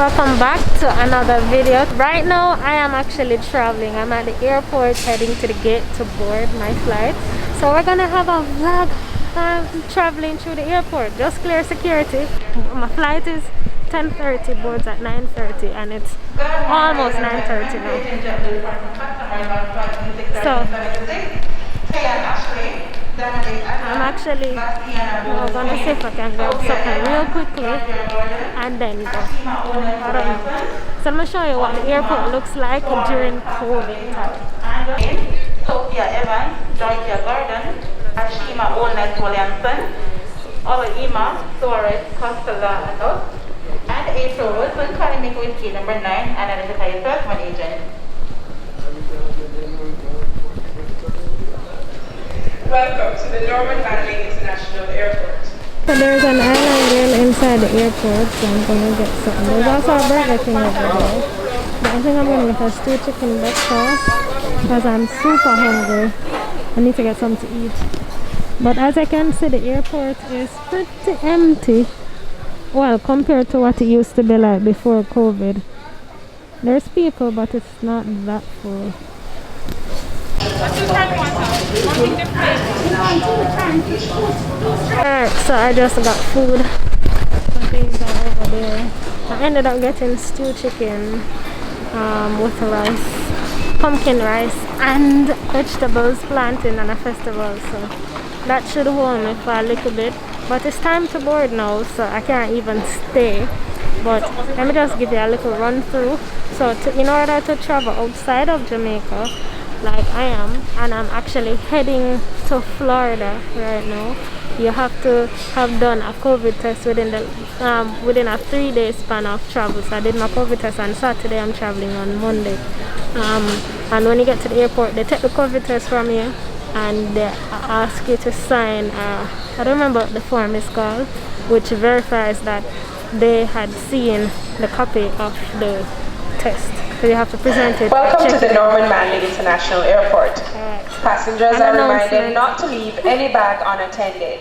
welcome back to another video. Right now I am actually traveling. I'm at the airport heading to the gate to board my flight. So we're gonna have a vlog traveling through the airport. Just clear security. My flight is 10:30, boards at 9:30, and it's almost 9:30 now. So I'm actually gonna see if I can grab something real quickly and then go. I don't know. So I'm gonna show you what the airport looks like during COVID time. Sophia Evans, Georgia Gordon, Ashima Onet Williamson, Ima Torres Costellano, and April Wilson, calling me with key number 9, and identify yourself, one agent. Welcome to the Norman Manley International Airport. So there's an island grill inside the airport, so I'm gonna get something. There's also a Burger King over there. But I think I'm gonna get a stew chicken breakfast because I'm super hungry. I need to get something to eat. But as I can see, the airport is pretty empty. Well, compared to what it used to be like before COVID. There's people, but it's not that full. Alright, so I just got food. Things are over there. I ended up getting stew chicken with rice, pumpkin rice, and vegetables, plantain, and a festival. So that should hold me for a little bit. But it's time to board now, so I can't even stay. But let me just give you a little run through. So in order to travel outside of Jamaica, like I am, and I'm actually heading to Florida right now, you have to have done a COVID test within a 3-day span of travel. So I did my COVID test on Saturday. I'm traveling on Monday, and when you get to the airport, they take the COVID test from you and they ask you to sign I don't remember what the form is called, which verifies that they had seen the copy of the test. So you have to present it. Welcome to the Norman Manley International Airport. Right. Passengers are reminded not to leave any bag unattended.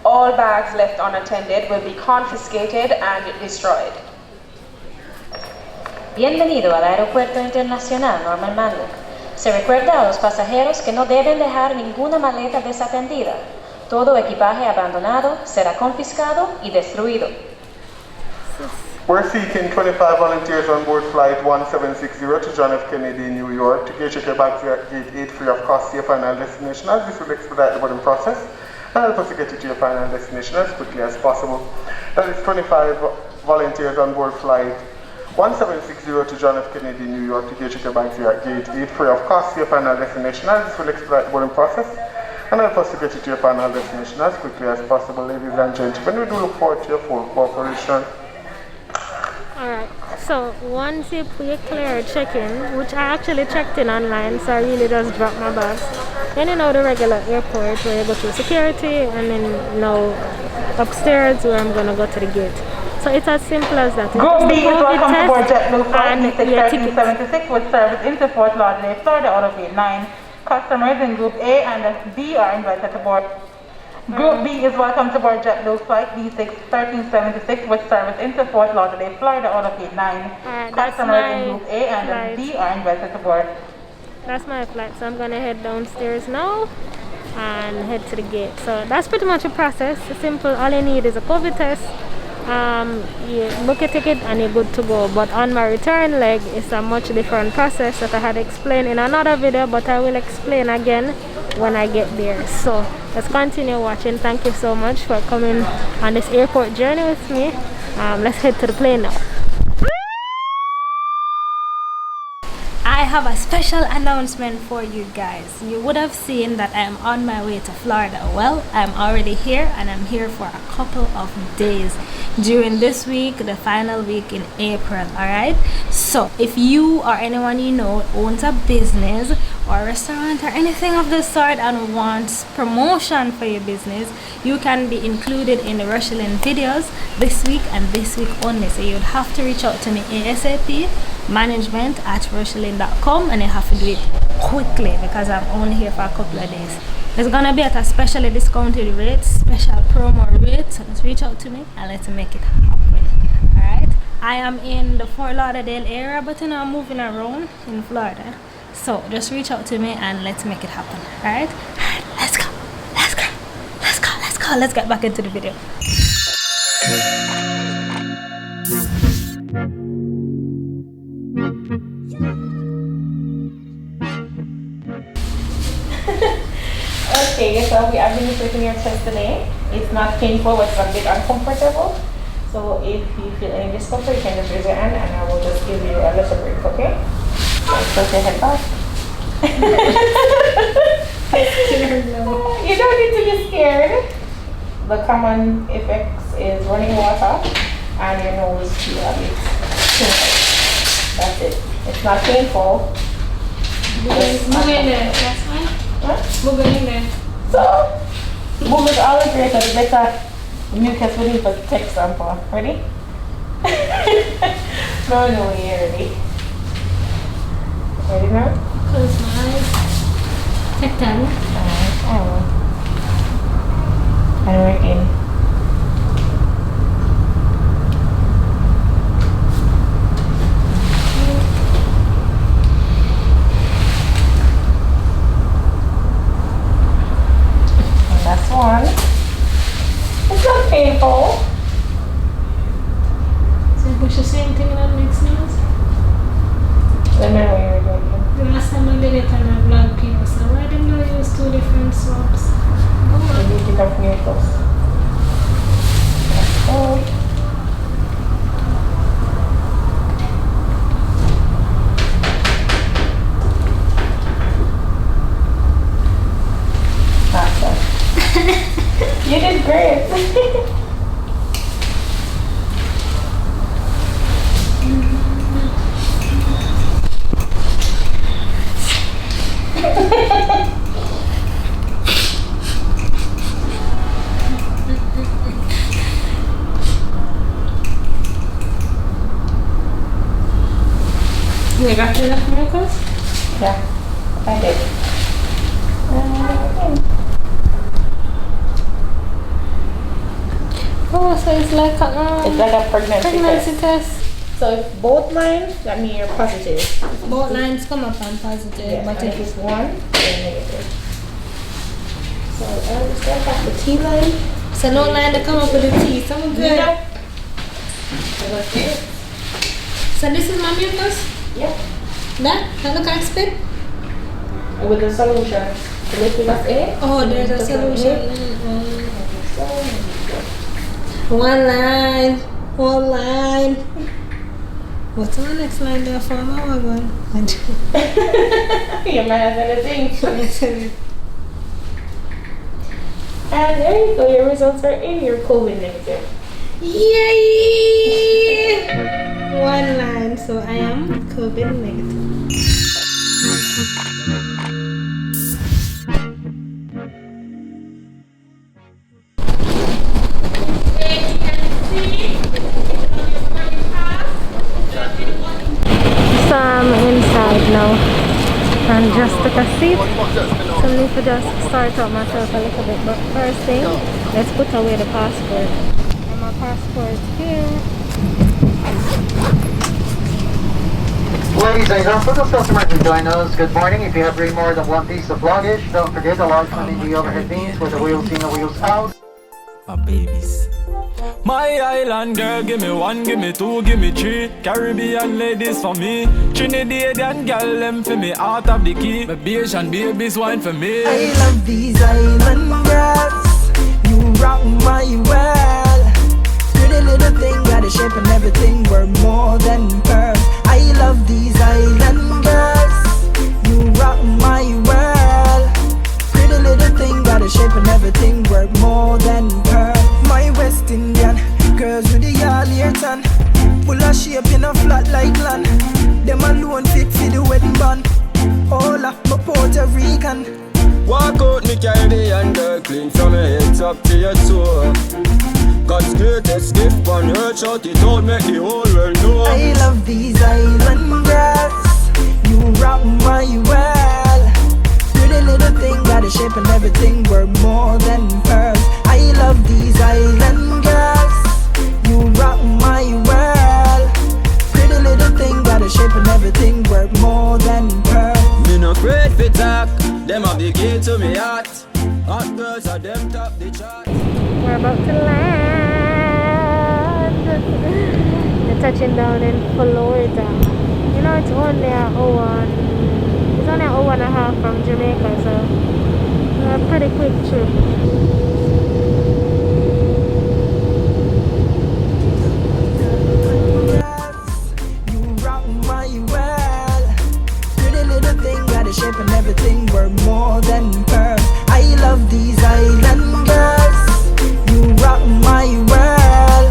All bags left unattended will be confiscated and destroyed. Bienvenido al Aeropuerto Internacional Norman Manley. Se recuerda a los pasajeros que no deben dejar ninguna maleta desatendida. Todo equipaje abandonado será confiscado y destruido. We're seeking 25 volunteers on board flight 1760 to John F. Kennedy, New York, to get your bags at gate 8 free of cost to your final destination, as this will expedite the boarding process and help us to get you to your final destination as quickly as possible. That is 25 volunteers on board flight 1760 to John F. Kennedy, New York, to get your bags at gate 8 free of cost to your final destination, as this will expedite the boarding process and help us to get you to your final destination as quickly as possible. Ladies and gentlemen, we do look forward to your full cooperation. Alright, so once you clear check-in, which I actually checked in online, so I really just dropped my bags. Then you know the regular airport where you go through security, and then upstairs where I'm gonna go to the gate. So it's as simple as that. Group B is welcome to board JetBlue Flight 1376 with service into Fort Lauderdale, Florida out of gate 9. Customers in Group A and B are invited to board. Group B is welcome to board JetBlue Flight D6 1376 with service into Fort Lauderdale, Florida out of gate 9. Customers in Group A and B are invited to board. That's my flight, so I'm gonna head downstairs now and head to the gate. So that's pretty much a process. It's simple. All you need is a COVID test. You book a ticket and you're good to go. But on my return leg, it's a much different process that I had explained in another video, but I will explain again when I get there. So let's continue watching. Thank you so much for coming on this airport journey with me. Let's head to the plane now. I have a special announcement for you guys. You would have seen that I am on my way to Florida. Well, I'm already here, and I'm here for a couple of days during this week, the final week in April. Alright, so if you or anyone you know owns a business or a restaurant or anything of the sort and wants promotion for your business, you can be included in the Rochielin videos this week and this week only. So you'd have to reach out to me ASAP, management@Rochielin.com, and you have to do it quickly because I'm only here for a couple of days. It's gonna be at a specially discounted rate, special promo rate. So just reach out to me and let's make it happen. Alright, I am in the Fort Lauderdale area, but I'm moving around in Florida. So just reach out to me and let's make it happen. Alright? Let's go. Let's get back into the video. Okay, so we are administrating your test today. It's not painful, it's a bit uncomfortable. So if you feel any discomfort, you can just raise your hand and I will just give you a little break, okay? Put your head back. You don't need to be scared. The common effects is running water and your nose feel a bit tingled. That's it. It's not painful. Move in there, that's fine. Huh? Move in there. So, move is always greater, the better mucus will leave for text sample. Ready? No, you're ready. Ready now? Close my eyes. Take time. Alright, and we're in. And that's one. It's not painful. So you push the same thing in the next nose? Let me know what you're doing. The last time I did it and I blood people, so why didn't I use 2 different swabs? Maybe you pick up from your clothes. That's good. Awesome. You did great. You got enough miracles? Yeah, I did. Oh, so it's like a pregnancy test. test. So if both lines, that means you're positive. Both lines come up on positive, Yeah, but and if if it's one, then negative. So I'll start off the T line. so no line to come up with a T, so I'm good. Yeah. So that's it. So this is my mucus? Yeah. That look like spit? With the solution. The liquid of A. Oh, there's a solution. One line. What's the next line there for my one? You might have anything. And there you go, your results are in, your COVID negative. Yay! One line, so I am COVID negative. So I'm inside now and just took a seat. So I need to just start out myself a little bit. But first thing, let's put away the passport. And my passport here. Ladies and gentlemen, those customers who join us, good morning. If you have bring more than one piece of luggage, don't forget the large one in the overhead bins with the wheels in, the wheels out. My babies. My island girl, give me 1, give me 2, give me 3. Caribbean ladies for me. Trinidadian girl, them for me out of the key. My Asian babies wine for me. I love these island girls. You rock my world. Pretty little thing, got a shape and everything. We're more than pearls. I love these island girls. You rock my world. Pretty little thing, got a shape and everything. We're more than pearls. My West Indian girls with the yard hair tan, full of shape in a flat like land. Them alone fit for the wedding band. All of my Puerto Rican. Walk out me Caribbean girl, clean from your head up to your toe. Got skirted stiff on her, shout it out, make the whole world know. I love these island girls. You rock my world. Pretty little thing, got a shape and everything. We're more than pearls. I love these island girls. You rock my world. shape and everything work more than pearls. Me no afraid fi talk, them have the key to me heart. Hot girls are them top the chart. We're about to land. We're touching down in Florida. You know, it's only an hour. It's only an hour and a half from Jamaica, so a pretty quick trip. You rock my world. Pretty little thing, got a shape and everything worth more than pearls. I love these island girls. You rock my world.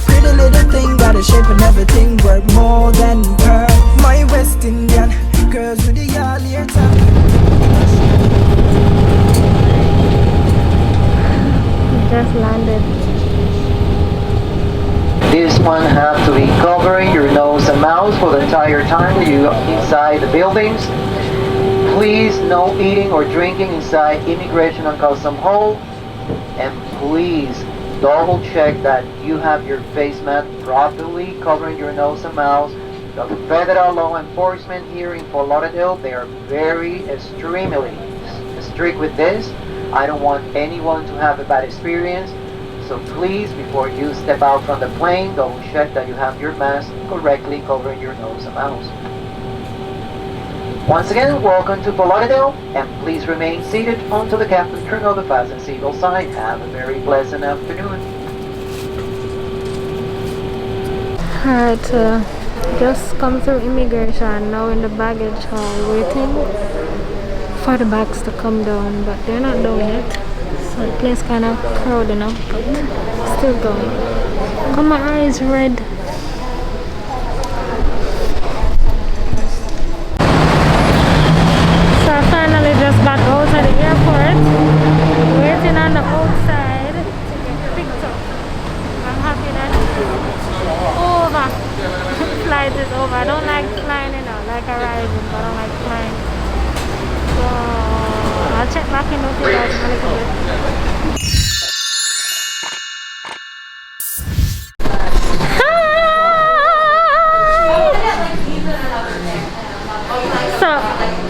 Pretty little thing, got a shape and everything worth more than pearls. My West Indian girls with the all ear top. Just landed. This one have to be covering your nose and mouth for the entire time that you inside the buildings. Please no eating or drinking inside Immigration and Custom Hall. And please double check that you have your face mask properly covering your nose and mouth. The federal law enforcement here in Fort Lauderdale, they are very extremely strict with this. I don't want anyone to have a bad experience. So please, before you step out from the plane, double check that you have your mask correctly covering your nose and mouth. Once again, welcome to Fort Lauderdale, and please remain seated until the captain turns on the fasten seatbelt sign. Have a very pleasant afternoon. Alright, just come through immigration, now in the baggage hall, waiting for the bags to come down, but they're not down yet. So the place kind of crowded now, but still going. Oh, my eyes red. So I finally just got out of the airport, waiting on the outside to get picked up. I'm happy that it's over. The flight is over. I don't like flying, you know, like arriving, but I don't like flying. So I'll check back in with you guys in a little bit. So,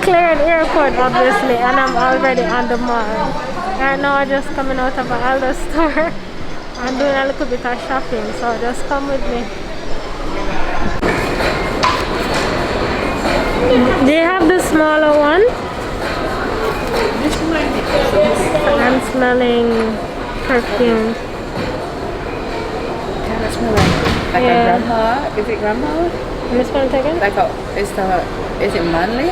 cleared airport obviously, and I'm already on the mall. Right now I'm just coming out of an Aldo store and doing a little bit of shopping, so just come with me. Do you have the smaller one? I'm smelling perfume. Kind of smell like a grandma. Is it grandma? You smell it again? Like is it manly?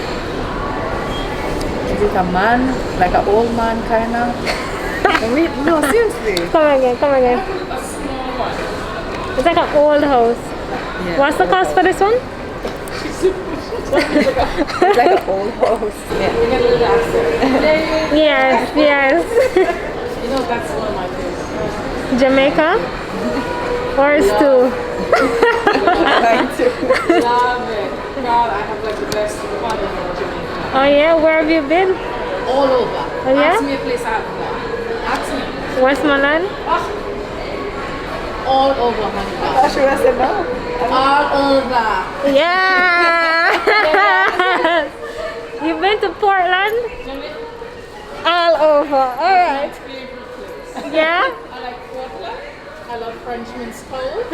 Is it a man? Like an old man kind of? No, seriously. Come again. It's like an old house. Yeah. What's the cost for this one? It's like an old house. Yeah. Yes. You know, that's one of my favorites. Jamaica? Or stew? Mine too. Love it. God, I have like the best fun in Jamaica. Oh yeah? Where have you been? All over. Oh yeah? Ask me a place I haven't gone. Ask me. Westmoreland? All over, honey. Should I say no? All over. Yeah! You've been to Portland? All over. Alright. Yeah? I like Portland. I love Frenchman's Cove. I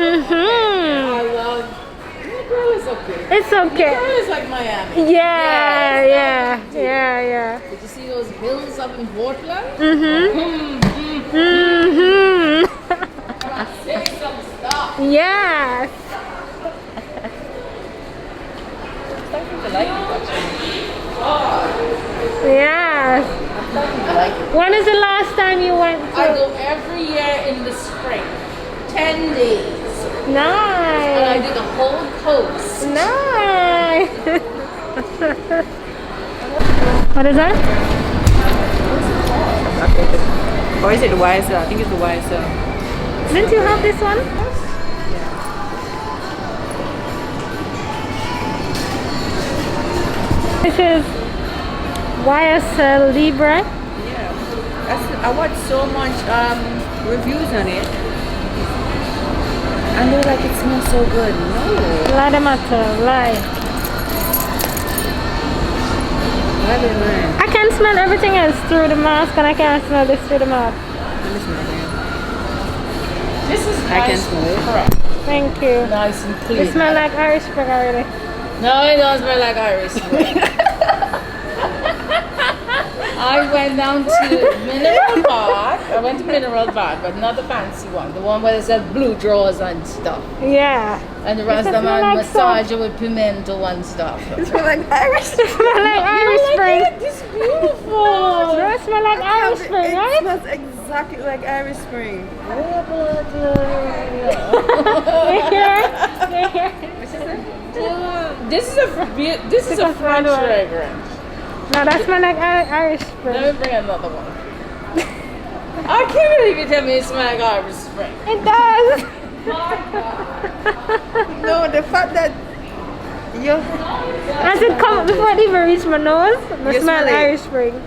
love... My girl is okay. It's okay. My girl is like Miami. Yeah. Did you see those hills up in Portland? Say some stuff. Yes. I'm starting to like it actually. Yes. I'm starting to like it. When is the last time you went to? I go every year in the spring. 10 days. And I Nice. do the whole coast. Nice. What is that? Or is it the YSL? I think it's the YSL. Didn't you have this one? This is YSL Libre. Yeah. I watched so much reviews on it. And they're like, it smells so good. No. Lie the matter, lie. I can smell everything else through the mask, and I can't smell this through the mouth. This is I can nice. smell it. Correct. Thank you. Nice and clean. It smells like Irish Spring already. No, it don't smell like Irish Spring. I went down to Mineral Park. I went to Mineral Park, but not the fancy one. The one where they sell blue drawers and stuff. Yeah. And the rest of them are massage with pimento and stuff. It smells like Irish. It smells like Irish Spring. It's beautiful. It smells like Irish Spring, It right? smells exactly like Irish Spring. This is a French fragrance. No, that smells like Irish Spring. Let me bring another one. I can't believe you tell me it smells like Irish Spring. It does. No, the fact that you As it comes before it even reached my nose, I You smell smell it. Irish Spring.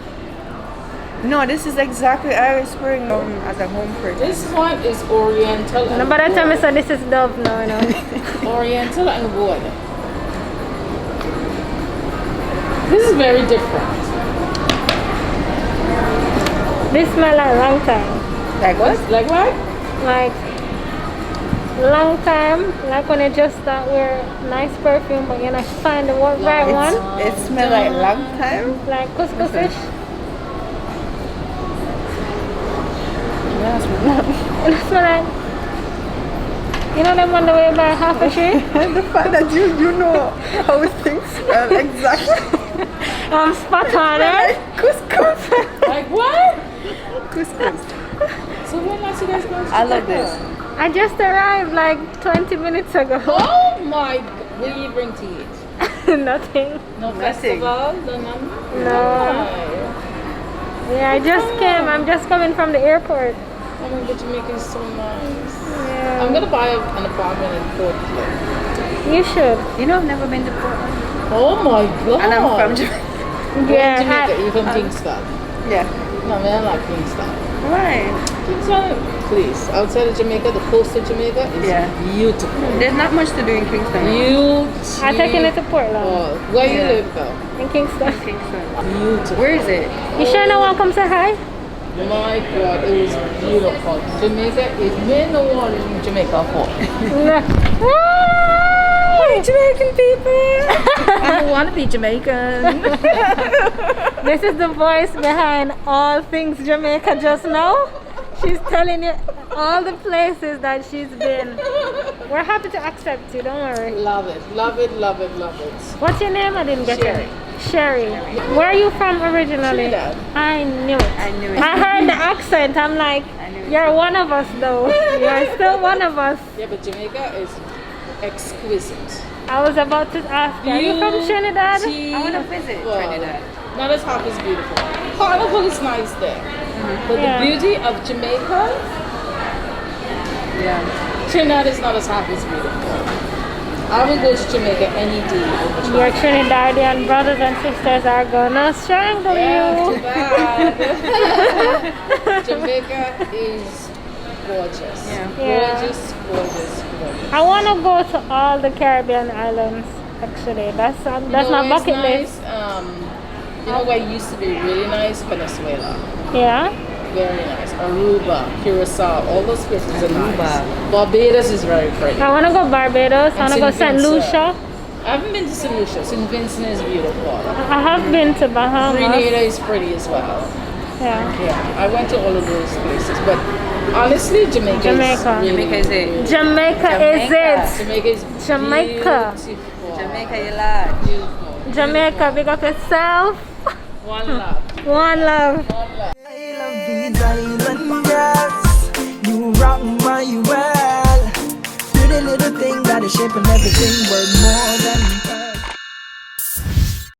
no, this is exactly Irish Spring as a home fragrance. This one is Oriental. No, and by the time I wood. said this is Dove now, you know. Oriental and wood. This is very different. This smell like long time. Like what? Like what? Like long time, like when you just start wear nice perfume, but you know find the right one. It smells like long time. Like couscous fish. Yes, It smell like, you know them on the way by half a tree? the fact that you know how things smell exactly. Spot on Like it. couscous. Like what? Couscous. So when last you guys going to I love Jamaica? this. I just arrived like 20 minutes ago. Oh my! What do you bring to eat? Nothing. No Nothing. festival? No nothing? No. Yeah, I just came. I'm just coming from the airport. Oh my God, Jamaica is so nice. Yeah. I'm gonna buy an apartment in Portland. You should. You know, I've never been to Portland. Oh my God! And I'm from Jamaica. Yeah. Jamaica. You from Kingston? Yeah. No, man, I'm not Kingston. Why? Kingston, please. Outside of Jamaica, the coast of Jamaica is beautiful. There's not much to do in Kingston. Beautiful. I'm taking it to Portland. Where you live though? In Kingston. Beautiful. Where is it? You sure no one come say hi? My God, it was beautiful. Jamaica is me no one in Jamaica for. Hi, Jamaican people. I want to be Jamaican. This is the voice behind all things Jamaica just now. She's telling you all the places that she's been. We're happy to accept you, don't worry. Love it, love it, love it, love it. What's your name? I didn't get Sherry. it. Sherry. Where are you from originally? Trinidad. I knew it. I knew it. I heard the accent. I'm like, you're one of us though. You're still one of us. Yeah, but Jamaica is exquisite. I was about to ask you, are you from Trinidad? I want to visit Trinidad. Not as hot as beautiful. Carnival is nice there. But Yeah. the beauty of Jamaica, Trinidad is not as hot as beautiful. I would go to Jamaica any day over Trinidad. Your Trinidadian brothers and sisters are gonna strangle Yeah, you. too bad. Jamaica is gorgeous. Yeah. Gorgeous, gorgeous, gorgeous. I want to go to all the Caribbean islands. Actually, that's You my know where it's bucket nice? list. You know where it used to be really nice? Venezuela. Yeah. Very nice. Aruba, Curacao, all those places are nice. Barbados is very pretty. I want to go Barbados. I want to go St. Lucia. I haven't been to St. Lucia. St. Vincent is beautiful. I have been to Bahamas. Grenada is pretty as well. Yeah. Yeah, I went to all of those places, but honestly, Jamaica is really Jamaica is it. Jamaica is it. Jamaica is Jamaica. beautiful. Jamaica, you like. Beautiful. Jamaica, big up yourself. One love. One love. One love. I love these island girls. You rock my world. Pretty little thing, got a shape and everything, worth more than